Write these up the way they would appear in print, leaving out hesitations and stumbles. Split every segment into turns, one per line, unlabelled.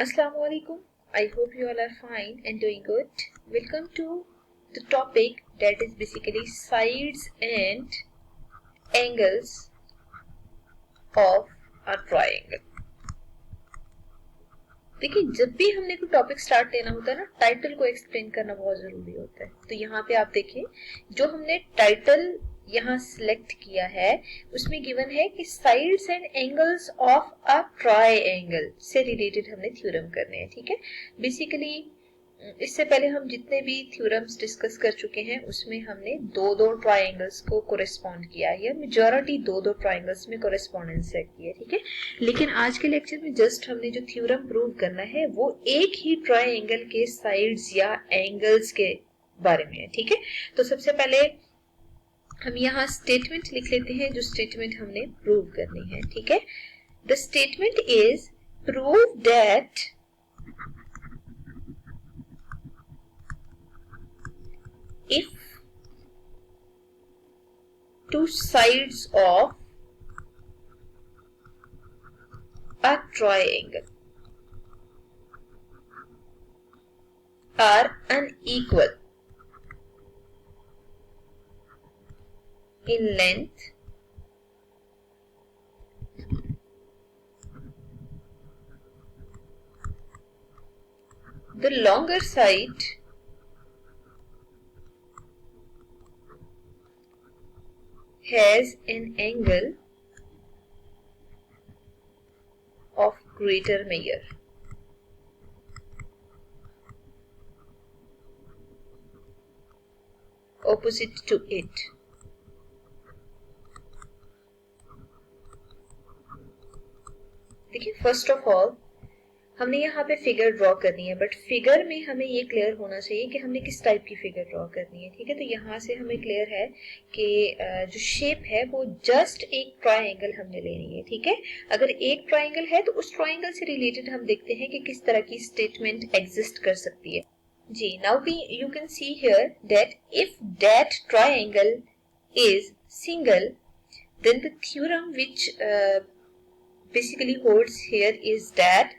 Assalamu alaikum. I hope you all are fine and doing good. Welcome to the topic that is basically sides and angles of a triangle. देखिए, जब भी हमने कोई topic start लेना होता है ना, टाइटल को एक्सप्लेन करना बहुत जरूरी होता है। तो यहाँ पे आप देखिए, जो हमने टाइटल यहाँ सिलेक्ट किया है उसमें गिवन है कि sides and angles of a triangle से रिलेटेड हमने थ्योरम करने हैं। ठीक है, बेसिकली इससे पहले हम जितने भी थ्योरम्स डिस्कस कर चुके हैं उसमें हमने दो दो ट्रायंगल्स को कोरेस्पॉन्ड किया है, मेजॉरिटी दो दो ट्रायंगल्स में कोरेस्पॉन्डेंस रखती है। ठीक है, लेकिन आज के लेक्चर में जस्ट हमने जो थ्योरम प्रूव करना है वो एक ही ट्रायंगल के साइड्स या एंगल्स के बारे में है। ठीक है, तो सबसे पहले हम यहाँ स्टेटमेंट लिख लेते हैं, जो स्टेटमेंट हमने प्रूव करनी है। ठीक है, the statement is prove that if two sides of a triangle are unequal in length, the longer side has an angle of greater measure. Opposite to it. देखिए, फर्स्ट ऑफ ऑल हमने यहाँ पे figure draw करनी है, but figure में हमें ये clear होना चाहिए कि हमने किस टाइप की फिगर ड्रॉ करनी है। ठीक है, तो यहाँ से हमें क्लियर है कि जो शेप है वो जस्ट एक ट्रायंगल हमने लेनी है। ठीक है, अगर एक ट्रायंगल है तो उस ट्रायंगल से रिलेटेड हम देखते हैं कि किस तरह की स्टेटमेंट एग्जिस्ट कर सकती है। जी, now you can see here that if that triangle is single then the theorem which basically holds here is that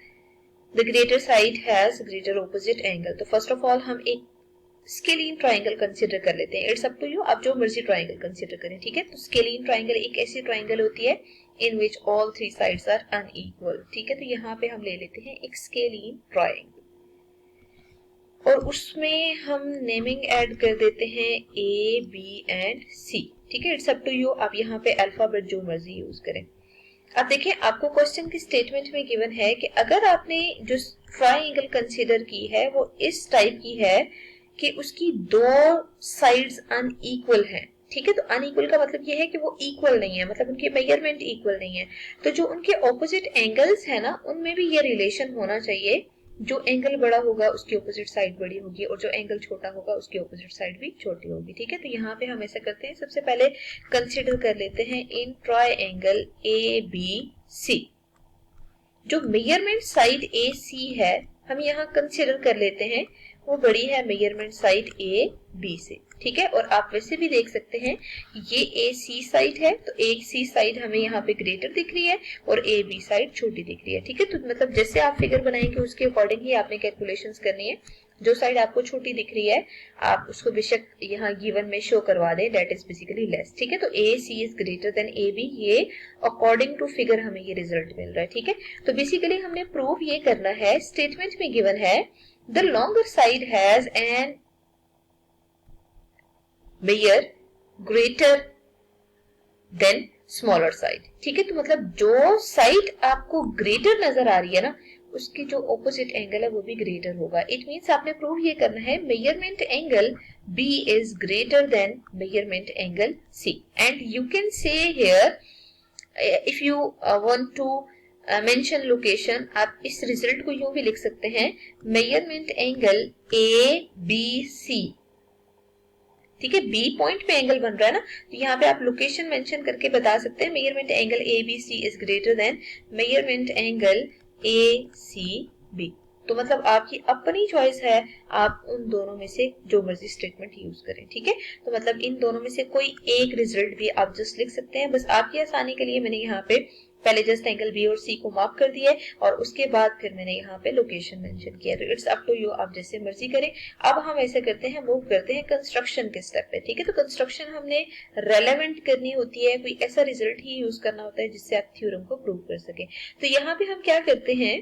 the greater side has greater opposite angle. तो first of all हम एक scalene triangle consider कर लेते हैं। It's up to you, आप जो मर्जी triangle consider करें। ठीक है, तो स्केलीन ट्राइंगल एक ऐसी ट्राइंगल होती है in which all three sides are unequal. ठीक है, तो यहाँ पे हम ले लेते हैं एक स्केलीन ट्राइंगल और उसमें हम नेमिंग ऐड कर देते हैं ए, बी एंड सी। ठीक है, इट्स अप टू यू, आप यहाँ पे अल्फाबेट जो मर्जी यूज करें। अब देखिए, आपको क्वेश्चन की स्टेटमेंट में गिवन है कि अगर आपने जो ट्रायंगल कंसीडर की है वो इस टाइप की है कि उसकी दो साइड्स अनइक्वल हैं। ठीक है, तो अनइक्वल का मतलब ये है कि वो इक्वल नहीं है, मतलब उनके मेजरमेंट इक्वल नहीं है। तो जो उनके ऑपोजिट एंगल्स है ना, उनमें भी ये रिलेशन होना चाहिए, जो एंगल बड़ा होगा उसकी ऑपोजिट साइड बड़ी होगी और जो एंगल छोटा होगा उसकी ऑपोजिट साइड भी छोटी होगी। ठीक है, तो यहाँ पे हम ऐसा करते हैं, सबसे पहले कंसीडर कर लेते हैं इन ट्रायंगल ए बी सी, जो मेजरमेंट साइड ए सी है हम यहाँ कंसीडर कर लेते हैं वो बड़ी है मेजरमेंट साइड ए बी से। ठीक है, और आप वैसे भी देख सकते हैं ये ए सी साइड है, तो ए सी साइड हमें यहाँ पे ग्रेटर दिख रही है और ए बी साइड छोटी दिख रही है। ठीक है, तो मतलब जैसे आप फिगर बनाएंगे उसके अकॉर्डिंग ही आपने कैलकुलेशंस करनी है। जो साइड आपको छोटी दिख रही है आप उसको बेशक यहाँ गिवन में शो करवा दें, दैट इज बेसिकली लेस। ठीक है, तो A C is greater than A B, ये अकॉर्डिंग टू फिगर हमें ये रिजल्ट मिल रहा है। ठीक है, तो बेसिकली हमने प्रूफ ये करना है, स्टेटमेंट में गिवन है the longer side has an measure greater than smaller side। ठीक है, तो मतलब जो साइड आपको ग्रेटर नजर आ रही है ना उसकी जो ऑपोजिट एंगल है वो भी ग्रेटर होगा। इट मींस आपने प्रूव ये करना है measurement angle B is greater than measurement angle C and you can say here if you want to mention location, आप इस रिजल्ट को यूं भी लिख सकते हैं मेजरमेंट एंगल ABC। ठीक है, बी पॉइंट पे एंगल बन रहा है ना, तो यहाँ पे आप लोकेशन मेंशन करके बता सकते हैं measurement angle A B C is greater than measurement angle A C B. तो मतलब आपकी अपनी चॉइस है, आप उन दोनों में से जो मर्जी स्टेटमेंट यूज करें। ठीक है, तो मतलब इन दोनों में से कोई एक रिजल्ट भी आप जस्ट लिख सकते हैं। बस आपकी आसानी के लिए मैंने यहाँ पे पहले जस्ट एंगल बी और सी को मार्क कर दिया और उसके बाद फिर मैंने यहाँ पे लोकेशन मेंशन किया। तो इट्स अप टू यू, आप जैसे मर्जी करें। अब हम ऐसे करते हैं, मूव करते हैं कंस्ट्रक्शन के स्टेप पे। ठीक है, तो कंस्ट्रक्शन हमने रेलेवेंट करनी होती है, कोई ऐसा रिजल्ट ही यूज करना होता है जिससे आप थ्योरम को प्रूव कर सके। तो यहाँ पे हम क्या करते हैं,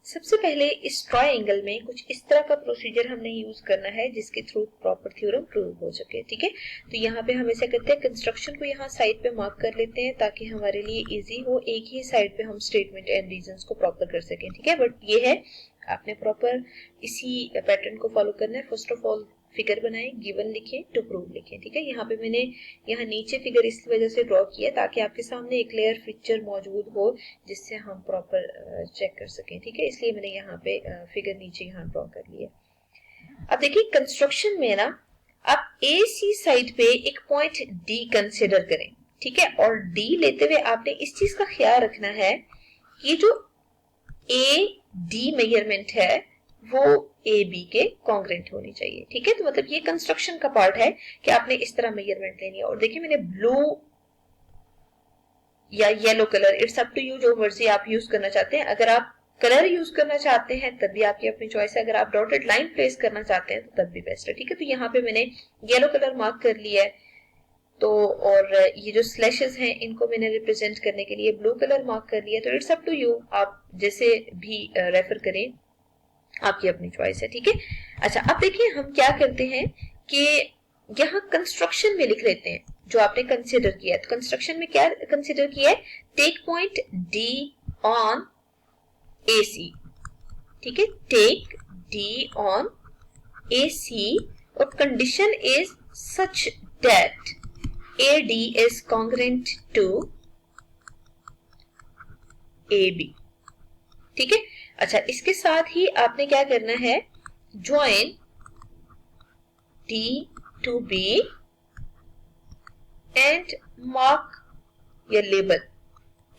सबसे पहले इस ट्रायंगल में कुछ इस तरह का प्रोसीजर हमने यूज करना है जिसके थ्रू प्रॉपर थ्योरम प्रूव हो सके। ठीक है, तो यहाँ पे हम ऐसे करते हैं, कंस्ट्रक्शन को यहाँ साइड पे मार्क कर लेते हैं ताकि हमारे लिए इजी हो, एक ही साइड पे हम स्टेटमेंट एंड रीजंस को प्रॉपर कर सकें। ठीक है, बट ये है आपने प्रॉपर इसी पैटर्न को फॉलो करना है। फर्स्ट ऑफ ऑल फिगर बनाएं, गिवन लिखें, टू प्रूव लिखें। ठीक है, यहाँ पे मैंने यहाँ नीचे फिगर इस वजह से ड्रॉ किया ताकि आपके सामने एक क्लियर पिक्चर मौजूद हो जिससे हम प्रॉपर चेक कर सकें। ठीक है, इसलिए मैंने यहाँ पे फिगर नीचे यहाँ ड्रॉ कर लिया। अब देखिए कंस्ट्रक्शन में ना आप ए सी साइड पे एक पॉइंट डी कंसिडर करें। ठीक है, और डी लेते हुए आपने इस चीज का ख्याल रखना है कि जो ए डी मेजरमेंट है वो ए बी के कॉन्ग्रेंट होनी चाहिए। ठीक है, तो मतलब ये कंस्ट्रक्शन का पार्ट है कि आपने इस तरह मेजरमेंट लेनी है। और देखिए मैंने ब्लू या yellow colour, it's up to you, जो मर्जी आप यूज करना चाहते हैं। अगर आप कलर यूज करना चाहते हैं तब भी आपकी अपनी चॉइस है, अगर आप डॉटेड लाइन प्लेस करना चाहते हैं तो तब भी बेस्ट है। ठीक है, तो यहाँ पे मैंने येलो कलर मार्क कर लिया है, तो और ये जो स्लैशेस हैं इनको मैंने रिप्रेजेंट करने के लिए ब्लू कलर मार्क कर लिया। तो इट्स अप टू यू, आप जैसे भी रेफर करें, आपकी अपनी चॉइस है। ठीक है, अच्छा अब देखिए हम क्या करते हैं कि यहाँ कंस्ट्रक्शन में लिख लेते हैं जो आपने कंसिडर किया है। तो कंस्ट्रक्शन में क्या कंसिडर किया है, take point D on A C. ठीक है, take D on A C और condition is such that A D is congruent to A B. ठीक है, अच्छा इसके साथ ही आपने क्या करना है, join D to B and mark या लेबल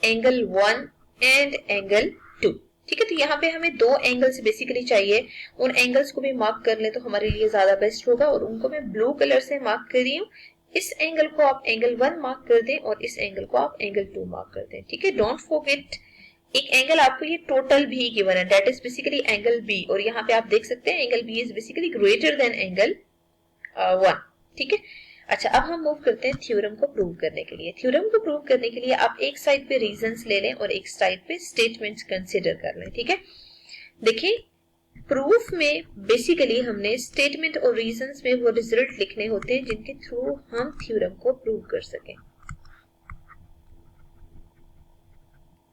एंगल 1 एंड एंगल 2। ठीक है, तो यहाँ पे हमें दो एंगल्स बेसिकली चाहिए, उन एंगल्स को भी मार्क कर ले तो हमारे लिए ज्यादा बेस्ट होगा। और उनको मैं ब्लू कलर से मार्क कर रही हूँ। इस एंगल को आप एंगल 1 मार्क कर दें और इस एंगल को आप एंगल 2 मार्क कर दें। ठीक है, डोंट फॉरगेट एक एंगल आपको ये टोटल भी गिवन है, that is basically angle B, और यहाँ पे आप देख सकते हैं angle B is basically greater than angle 1। ठीक है, अच्छा अब हम मूव करते हैं थ्योरम को प्रूव करने के लिए। थ्योरम को प्रूव करने के लिए आप एक साइड पे रीजंस ले लें और एक साइड पे स्टेटमेंट्स कंसिडर कर लें। ठीक है, देखिए प्रूफ में बेसिकली हमने स्टेटमेंट और रीजंस में वो रिजल्ट लिखने होते हैं जिनके थ्रू हम थ्योरम को प्रूव कर सकें।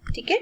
ठीक है,